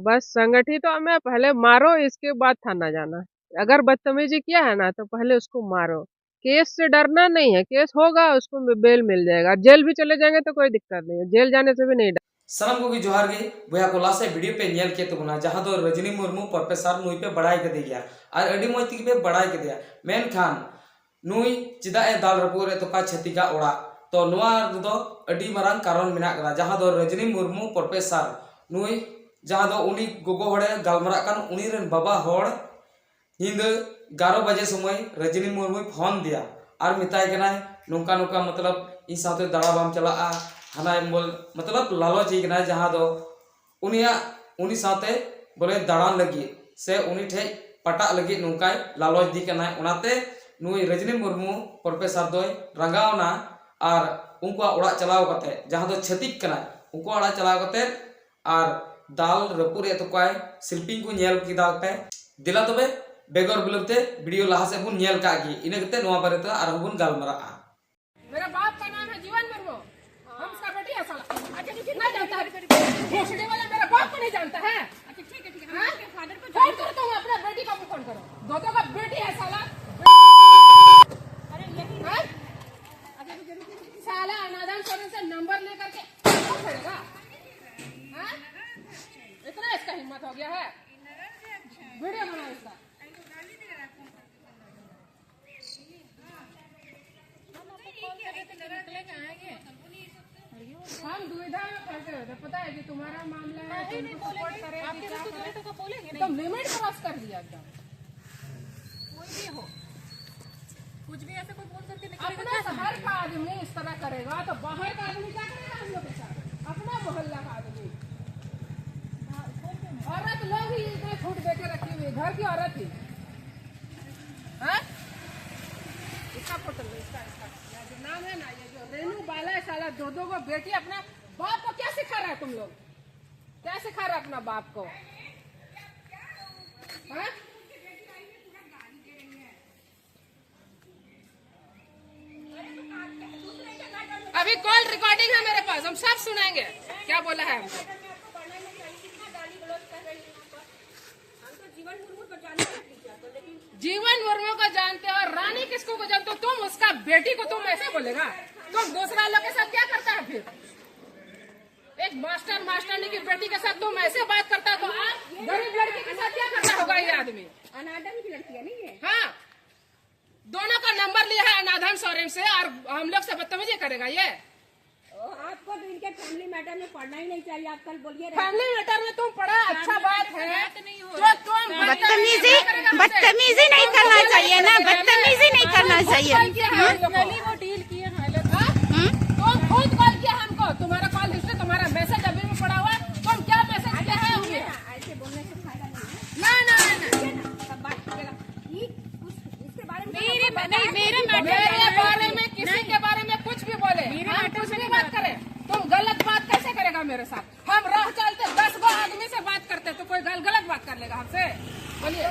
बस संगठित तो में पहले मारो, इसके बाद थाना जाना। अगर बदतमीजी किया है ना तो पहले उसको मारो। केस से डरना नहीं है, केस होगा उसको बेल मिल जाएगा, जेल भी चले जाएंगे तो कोई दिक्कत नहीं है, जेल जाने से भी नहीं डर। सानम को जोहार गे बया को लासे वीडियो पे नेल के तबना जहां दो रजनी मुर्मू प्रोफेसर नुई पे बड़ाई के दिया और अडी मोती पे बड़ाई के दिया मेन खान नुई चिदा ए दाल रपुरे तो का छतिका ओड़ा तो नुआ दो अडी मरांग कारण मेना कदा जहां दो रजनी मुर्मू प्रोफेसर नुई जहां दो उनी गोगो होड़े गालमरा कान उनी रन बाबा होड़ हिंद 11 बजे समय रजनी मुर्मू फोन दिया और मिताय कना नोका नोका मतलब इन साथे दाड़ा बाम चला हाना बोल मतलब लालच ही जहाँ दो उनी साथे बोले दाड़ान लगी से उनी ठे पटा लगी नौकाय लालच दी कना उनाते नुई रजनी मुर्मू प्रोफेसर दोय रंगावना और उनको ओड़ा चलाव कते जहाँ दो छतिक कना उनको ओड़ा चलाव कते और दाल रपुरे तो काय शिल्पी को नेल किदाते दिला तबे बेगर बिलते वीडियो लहा से बुन नेल कागी इने कते नोआ बारे तो आर बुन गालमरा। मेरा बाप का नाम है जीवन मुर्मू, हम उसका बेटी है साला। अच्छा ठीक है, नहीं जानता है घोषणे वाला मेरा बाप को नहीं जानता है। अच्छा ठीक है हम आपके फादर को फोन करता हूँ, अपना बेटी का फोन करो, दोनों का बेटी है साला। अरे यही है साला अनादान सोरेन से नंबर लेकर के कौन करेगा? हां इतना इसका हिम्मत हो गया है, वीडियो बनाओ इसका। हम दुविधा में फंसे होते, पता है कि तुम्हारा मामला है, तुमको सपोर्ट करें तो लिमिट क्रॉस कर दिया एकदम। कोई भी हो कुछ भी ऐसे कोई बोल करके निकलेगा, अपना शहर का आदमी इस तरह करेगा तो बाहर का आदमी क्या करेगा हम लोग के साथ? अपना मोहल्ला का आदमी, औरत लोग ही इतना छूट देके रखी हुई, घर की औरत ही। इसका फोटो इसका जो नाम है ना, ये जो रेनू बाला है साला, दो को बेटी, अपना बाप को क्या सिखा रहा है तुम लोग? क्या सिखा रहा है अपना बाप को? अभी कॉल रिकॉर्डिंग है मेरे पास, हम सब सुनाएंगे क्या बोला है हमको। जीवन मुर्मू को जानते हो, रानी किसको को जानते हो? तुम उसका बेटी को तुम ऐसे बोलेगा? तुम दूसरा लोग के साथ क्या करता है फिर? एक मास्टरनी की बेटी के साथ तुम ऐसे बात करता है तो आप गरीब लड़की के साथ क्या करता होगा ये आदमी? अनादम की लड़की है नहीं है? हाँ, दोनों का नंबर लिया है अनादम सोरेन से और हम लोग से बदतमीजी करेगा ये। आपको तो इनके फैमिली मैटर में पढ़ना ही नहीं चाहिए, आप कल बोलिए। फैमिली मैटर में तुम पढ़ा, अच्छा बात है, बदतमीजी नहीं करना चाहिए ना, बदतमीजी नहीं करना चाहिए। वो डील किए तुम खुद कॉल किया हमको, तुम्हारा कॉल हिस्ट्री, तुम्हारा मैसेज अभी भी पड़ा हुआ, तुम क्या मैसेज किया है? ऐसे बोलने से फायदा नहीं है ना, सब बात करेगा इसके बारे में। मेरे बारे में किसी के बारे में कुछ भी बोले, हम कुछ भी बात करें, तुम गलत बात कैसे करेगा मेरे साथ? हम राह चलते 10 गो आदमी से बात करते तो कोई गलत बात कर लेगा हमसे? बोलिए,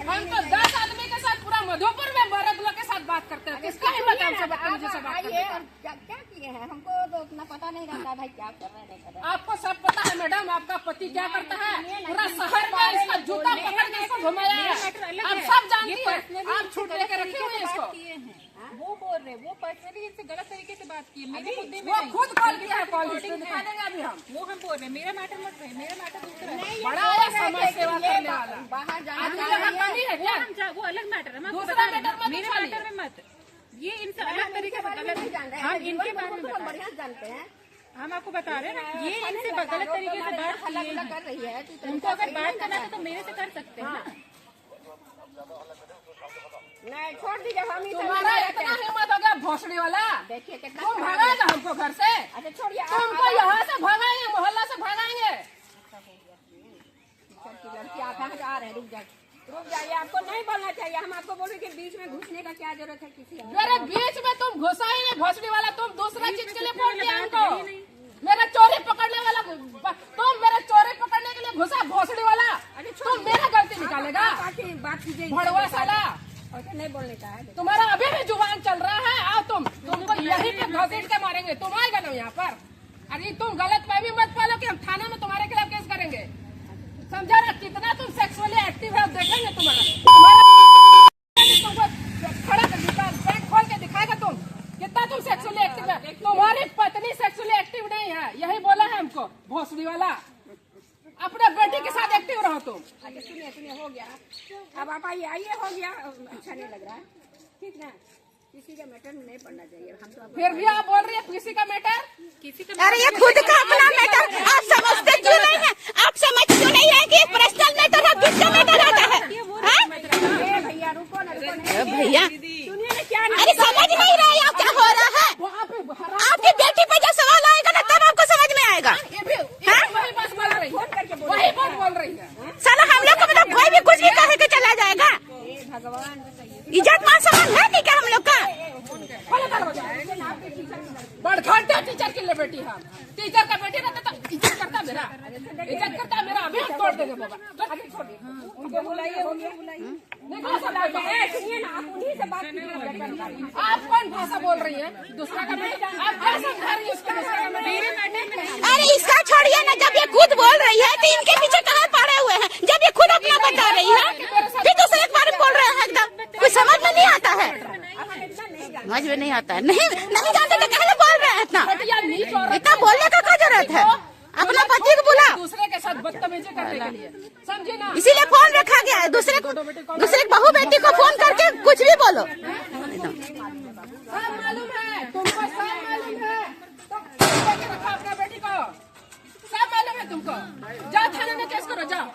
हम तो 10 आदमी के साथ पूरा मधुपुर में मर्द लोग के साथ बात करते हैं, किसका हिम्मत हमसे बदतमीजी से बात करते हैं? क्या किए हैं हमको तो उतना पता नहीं रहता भाई, क्या कर रहे नहीं कर रहे। आपको सब पता है मैडम, आपका पति क्या करता है? पूरा शहर में इसका जूता पकड़ के इसको घुमाया है, आप सब जानती हैं, आप छूट लेके रखे हुए इसको। वो बोल रहे, वो पर्सनली इनसे गलत तरीके से बात की है, वो खुद कॉल किया है, कॉल दिखा देंगे अभी हम। वो हम बोल रहे हैं, मेरा मैटर मत रहे, मेरा मैटर दूसरा है। बड़ा है समाज सेवा करने वाला, बाहर जाना कमी है क्या? वो अलग मैटर है, दूसरा मैटर मत मेरे मैटर में मत, ये इनसे अलग तरीके से गलत, हम इनके बारे में बढ़िया जानते हैं, हम आपको बता रहे हैं, ये इनसे गलत तरीके से बात कर रही है। उनको अगर बात करना है तो मेरे से कर सकते हैं ना। नहीं छोड़ दीजिए, हम तुम्हारा इतना हिम्मत हो गया भोसड़ी वाला, देखिए कितना तुम भगाएगा हमको घर से? अच्छा छोड़िए, तुमको यहाँ से भगाएंगे, मोहल्ला से भगाएंगे। लड़की आप यहाँ आ रहे हैं, रुक जाइए, आपको नहीं बोलना चाहिए, हम आपको बोल रहे कि बीच में घुसने का क्या जरूरत है किसी? मेरे बीच में तुम घुसा ही नहीं भोसड़ी वाला, तुम दूसरा चीज के लिए फोन किया हमको। मेरा चोरी पकड़ने वाला, तुम मेरा चोरी पकड़ने के लिए घुसा भोसड़ी वाला, तुम मेरा गलती निकालेगा? बात कीजिए, भड़वा साला, ऐसे नहीं बोलने का है। तुम्हारा अभी भी जुबान चल रहा है, आओ तुमको यहीं पे घसीट के मारेंगे, तुम आएगा ना यहाँ पर। अरे तुम गलत फहमी मत पालो कि हम थाना में तुम्हारे खिलाफ केस करेंगे। तुम। अच्छा सुनिए हो गया, अब आप आइए हो गया, अच्छा नहीं लग रहा है, ठीक ना, किसी का मैटर नहीं पड़ना चाहिए, हम तो फिर भी आप बोल रही है किसी का मैटर, किसी का अरे ये खुद का अपना मैटर आप समझते क्यों नहीं है? आप समझ क्यों नहीं है कि पर्सनल मैटर है, किसका मैटर होता है? भैया रुको ना, भैया सुनिए ना क्या अरे समझ नहीं रहे आप क्या हो रहा है? आपकी बेटी पे जब सवाल आएगा ना तब आपको समझ में आएगा। वही बात बोल रही है, वही बात बोल रही है। साला हम लोग को मतलब कोई भी कुछ भी कह के चला जाएगा। इज्जत मान सम्मान है नहीं क्या हम लोग का? बड़घंटा टीचर के लिए बेटी हम, टीचर का बेटी रहता तो इज्जत करता मेरा, इज्जत करता मेरा, अभी हम तोड़ देंगे बाबा, अभी छोड़ उनको बुलाइए, हो गया बुलाइए, सुनिए ना, आप उन्हीं से बात कीजिए। आप कौन भाषा बोल रही है? दूसरा का बेटा आप क्या समझा रही है उसका? दूसरा का बेटा अरे इसका छोड़िए ना, जब ये खुद बोल रही है तो इनके पीछे कहाँ पड़े हुए हैं? जब ये खुद अपना बता रही है फिर दूसरे के बारे में बोल रहे हैं एकदम, कुछ समझ में नहीं आता है। समझ में नहीं आता है, नहीं जानते तो कहने बोल रहे हैं इतना बोलने का क्या जरूरत है? अपना पति को बुला, दूसरे के साथ बदतमीजी करने के लिए, समझे ना? इसीलिए फोन रखा गया है। दूसरे बहू बेटी को फोन करके कुछ भी बोलो। सब मालूम है तुमको, सब मालूम है, तुम लेके रखा अपना बेटी को, सब मालूम है तुमको। जाओ थाने में केस करो, जाओ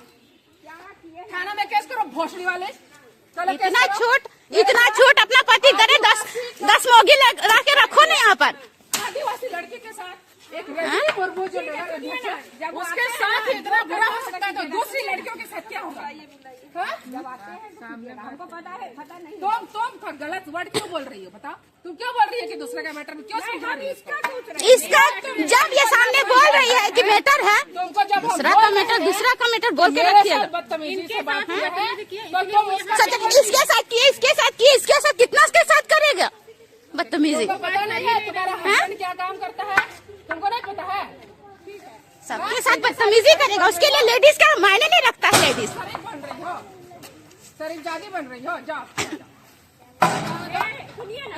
थाना में केस करो, भोसड़ी वाले। चलो इतना छूट अपना पति करे, 10 मोगी ला के रखो ना यहाँ पर। आदिवासी लड़की के साथ एक रजनी मुर्मू जो जब उसके साथ इतना बुरा हो सकता है तो दूसरी लड़कियों के साथ क्या होगा? हमको पता है, पता नहीं, तुम गलत वर्ड क्यों बोल रही हो? बताओ तुम क्यों बोल रही है कि दूसरे का मैटर में क्यों समझा रही है? इसका जब ये सामने बोल रही है कि मैटर है, तुमको जब दूसरा का मैटर बोल के रखिएगा। बदतमीजी से बात किया है तो इसके साथ कितना के साथ करेगा बदतमीजी? पता नहीं है तुम्हारा हस्बैंड क्या काम करता है? तुमको नहीं पता है? सबके साथ बदतमीजी करेगा, उसके लिए लेडीज का मायने नहीं रखता है। लेडीज शरीफ बन रही हो, शरीफजादी बन रही हो, जाओ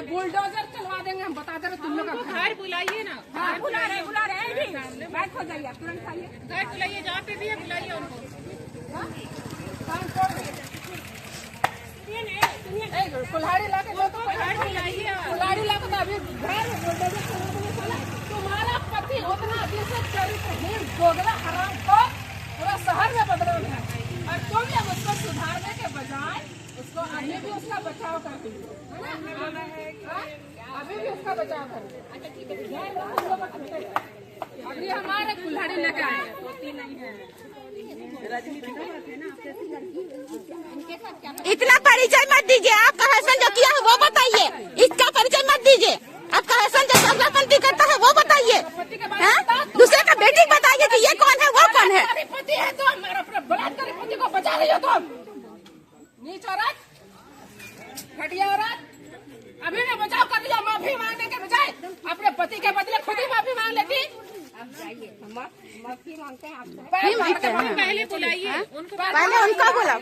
बुलडोजर चलवा देंगे हम, बता दे रहे तुम लोग का घर बुलाइए ना, हाँ बुला रहे बात हो जाइए, तुरंत खाइए, घर बुलाइए, जहाँ पे भी है बुलाइए उनको। कुल्हाड़ी ला के दो, तो कुल्हाड़ी ला के अभी घर बुलडोजर चलवा देंगे। तुम्हारा पति उतना दिन से चरित्रहीन दोगला हराम को पूरा शहर में बदनाम है, और तुम जब उसको सुधारने के बजाय उसको अभी भी उसका बचाव करती हो, अभी भी उसका बचाव करती हो। अभी हमारे कुल्हाड़ी लेके आए इतना परिचय मत दीजिए, आपका हस्बैंड जो किया है वो बताइए, इसका परिचय मत दीजिए। आपका हस्बैंड जो सगलापंती करता है वो बताइए, दूसरे का बेटी बताइए कि ये कौन है वो कौन है। पति है तो अपने बलात्कारी पति को बचा रही हो तुम, नीच औरत, घटिया औरत। अभी भी बचाव कर लिया, माफी मांगने के बजाय अपने पति के बदले खुद ही माफी मांग लेती। माफी मांगते हैं आपसे, पहले बुलाइए उनको, पहले उनको बुलाओ,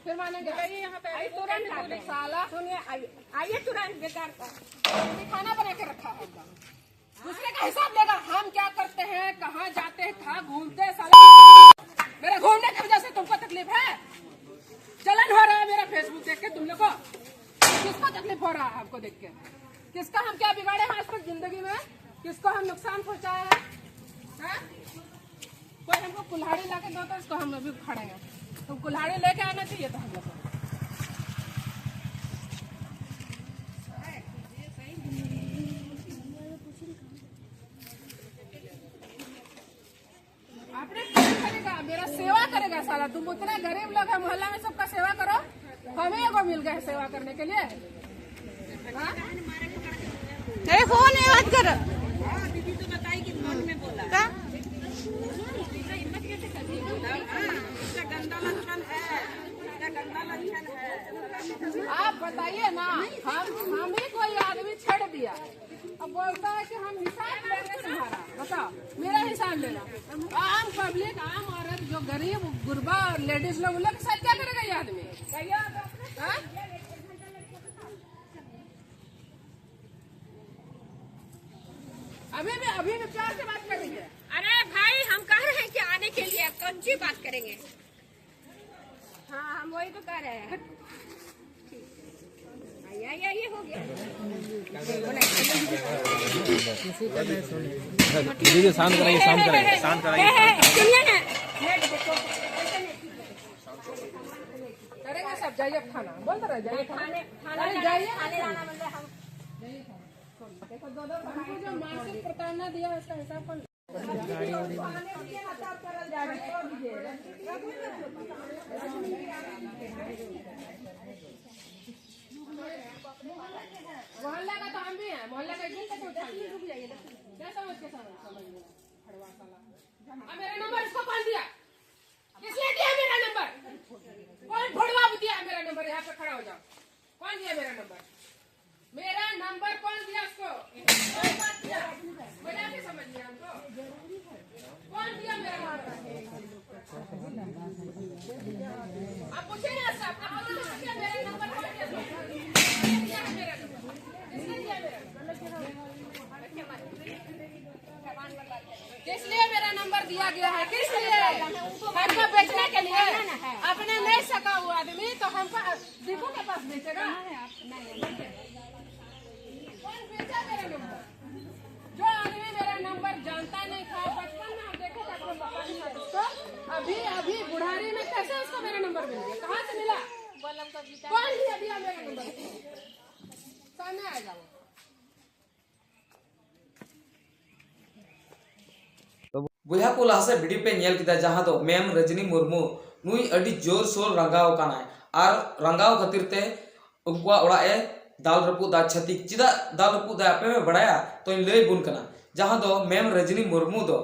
फिर मानेंगे यहाँ पे तुरंत साला। सुनिए आइए तुरंत, बेकार का खाना बना के रखा है, दूसरे का हिसाब लेगा। हम क्या करते हैं, कहाँ जाते हैं, कहाँ घूमते हैं, साला मेरे घूमने की वजह से तुमको तकलीफ है? चलन हो रहा है मेरा फेसबुक देख के तुम लोग को? किसको तकलीफ हो रहा है आपको देख के? किसका हम क्या बिगाड़े हैं आज तक जिंदगी में? किसको हम नुकसान पहुँचाए हैं? कोई हमको कुल्हाड़ी ला के दो तो इसको हम अभी खड़ेंगे, तो कुल्हाड़ी लेके आना चाहिए था हम लोग को। आपने क्या करेगा? मेरा सेवा करेगा साला। तुम उतना गरीब लोग है, मोहल्ला में सबका सेवा करो, हमें को मिल गए सेवा करने के लिए। अरे फोन में बात करो, दीदी तो बताई कि फोन में बोला गंदा लक्षण है, आप बताइए ना, हम ही कोई आदमी छेड़ दिया, अब बोलता है कि हम हिसाब लेंगे तुम्हारा। बताओ मेरा हिसाब लेना। आम पब्लिक, आम औरत जो गरीब गुरबा लेडीज लोग, के साथ क्या करेगा ये आदमी? अभी भी प्यार से बात कर रही है। अरे भाई हम कह रहे हैं कि आने के लिए कौन सी बात करेंगे? हाँ हम वही तो कह रहे हैं। ये हो गया। दीदी शांत कराइए, शांत कराइए, शांत कराइए। सुनिए ना, करेंगे सब, जाइए थाना, बोलते रहे जाइए थाने जाइए जाना मतलब हम हमको जो मानसिक प्रताड़ना दिया उसका हिसाब कौन मोहल्ला का तो हम भी हैं, मोहल्ला का एक कैसे उठा लिया? क्या समझ के समझ खड़वा साला। मेरा नंबर इसको कौन दिया? किसने दिया मेरा नंबर? कौन भड़वा दिया मेरा नंबर? यहाँ पे खड़ा हो जाओ। कौन दिया मेरा नंबर? मेरा नंबर कौन दिया उसको? बजा के समझ लिया हमको। कौन दिया मेरा नंबर? आप पूछे ना सब, आप बोलो ना मेरा नंबर कौन दिया? किसने दिया मेरा नंबर? किसने दिया मेरा नंबर? किस लिए मेरा नंबर दिया गया है? किस लिए? हमको बेचने के लिए? अपने नहीं सका हुआ आदमी तो हमको दीपू के पास बेचेगा? कौन बेचा मेरा नंबर? जो आदमी मेरा नंबर जानता नहीं था, बचपन में हम देखे थे अपने पापा के साथ उसको, अभी बुढ़ारी में कैसे उसको मेरा नंबर मिल गया? कहाँ से मिला? कौन दिया मेरा नंबर? सामने आएगा वो। बुया को लासे वीडियो पे नेल किदा जहां दो मैम रजनी मुर्मू नुई अडी जोर सोर रंगाव काना और रंगाव खातिर ते उनका ओड़ा ए दाल रपू दा छती चिदा दाल रपू दा पे में बड़ाया तो इन लय बुन कना जहां दो मैम रजनी मुर्मू दो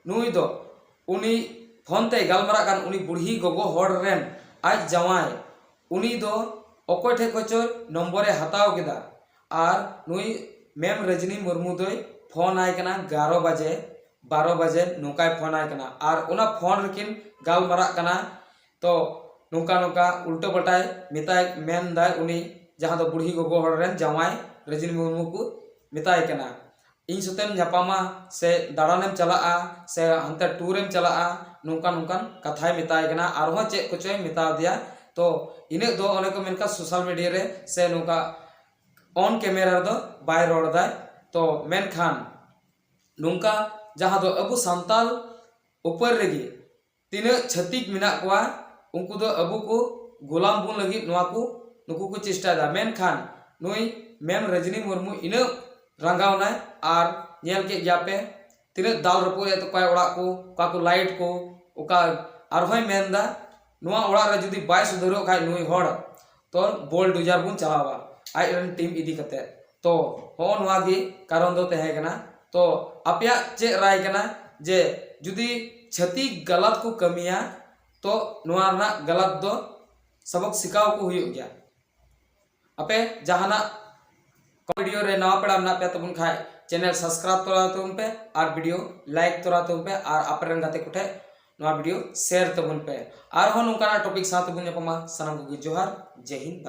नुई दो उनी फोन ते गलमरा कान उनी बुढ़ी गोगो होड़ रेन आज जवाय उनी दो ओकोय ठे कोचो नंबरे हताव किदा और नुई मैम रजनी मुर्मू दोय फोन आय कना 11 बजे 12 बजे नौकाय फोन आय कना और उना फोन रकिन गलमरा कना तो नौका नौका उल्टो पल्टाय मिताय मेन दाय उनी जहां दो बुढ़ी गोगो होड़ रेन जवाय रजनी मुर्मू को मिताय कना इन सतेम न्यापामा से दाड़ानेम चलाआ से हंते टूरेम चलाआ नौका नौका कथाय मिताय कना और हो चे कुछ मिता दिया तो इने दो ओने को मेनका सोशल मीडिया रे से नौका ऑन कैमरा दो बाय रोड दाय तो मेन खान नौका जहां दो अबु सांताल ऊपर रेगी तीन छत्तीक मिना कोआ उनको दो अबु को गुलाम बुन लगी नोआ को नुकु को चेष्टा दा मेन खान नुई मैम रजनी मुर्मू इने रंगावना और नेल के गया पे तीन दाल रपो तो काय ओड़ा को लाइट को ओका और होय मेनदा नोआ ओड़ा रे जदी बाय सुधरो खाय नुई होड़ तो बोल डुजार बुन चलावा आई रन टीम इदी कते तो हो नोआ गी कारण दो तहे कना तो अपया चे राय कना जे जुदी छती गलत को कमिया तो नोआ ना गलत दो सबक सिखाव को हुई गया अपे जहाना वीडियो रे नवा पेड़ा ना पे तबुन खाय चैनल सब्सक्राइब तोरा तुम पे और वीडियो लाइक तोरा तुम पे और अपरन गाते कुठे नवा वीडियो शेयर तबुन पे और हो नुकाना टॉपिक साथ बुन पमा सनम को जोहार जय हिंद।